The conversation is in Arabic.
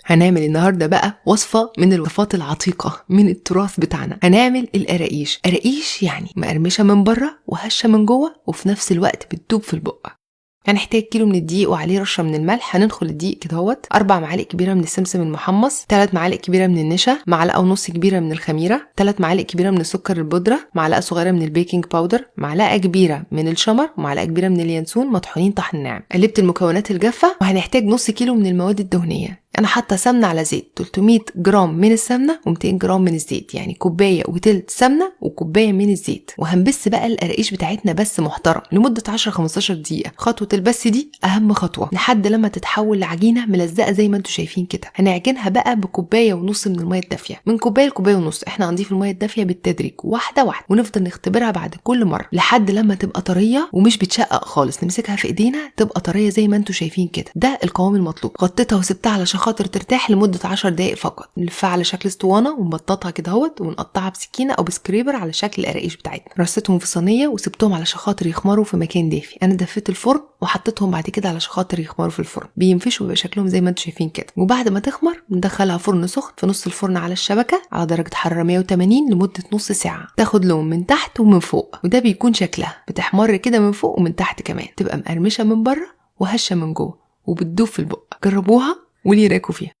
هنعمل النهاردة بقى وصفة من الوصفات العتيقة من التراث بتاعنا. هنعمل القراقيش. قراقيش يعني مقرمشة من بره وهشة من جوه وفي نفس الوقت بتدوب في البق. هنحتاج كيلو من الدقيق وعليه رشة من الملح. هندخل الدقيق كده اهوت، 4 معالق كبيرة من السمسم المحمص، 3 معالق كبيرة من النشا، معلقة ونص كبيرة من الخميرة، 3 معالق كبيرة من السكر البودرة، معلقة صغيرة من البيكنج باودر، معلقة كبيرة من الشمر، ومعلقة كبيرة من اليانسون مطحونين طحن ناعم. قلبت المكونات الجافة. وهنحتاج نص كيلو من المواد الدهنية. انا حاطه سمنه على زيت، 300 جرام من السمنه و200 جرام من الزيت، يعني كوبايه وتلت سمنه وكوبايه من الزيت. وهنبس بقى القراقيش بتاعتنا بس محترم لمده 10-15 دقيقه. خطوه البس دي اهم خطوه لحد لما تتحول لعجينه ملزقه زي ما انتم شايفين كده. هنعجنها بقى بكوبايه ونص من الميه الدافيه. من كوبايه لكوبايه ونص احنا هنضيف الميه الدافيه بالتدريج واحده واحده، ونفضل نختبرها بعد كل مره لحد لما تبقى طريه ومش بتشقق خالص. نمسكها في ايدينا تبقى طريه زي ما انتم شايفين كده. ده القوام المطلوب. غطيتها وسبتها على خاطر ترتاح لمده 10 دقائق فقط. نلفها على شكل اسطوانه ونبططها كده اهوت، ونقطعها بسكينه او بسكريبر على شكل القراقيش بتاعتنا. رصيتهم في صينيه وسبتهم على خاطر يخمروا في مكان دافي. انا دفيت الفرن وحطيتهم بعد كده على خاطر يخمروا في الفرن. بينفشوا ويبقى شكلهم زي ما انتم شايفين كده. وبعد ما تخمر ندخلها فرن سخن في نص الفرن على الشبكه على درجه حراره 180 لمده نص ساعه. تاخد لون من تحت ومن فوق، وده بيكون شكلها بتحمر كده من فوق ومن تحت كمان. تبقى مقرمشه من بره وهشه من جوه وبتدوب في البق. جربوها وليه رايكم فيها.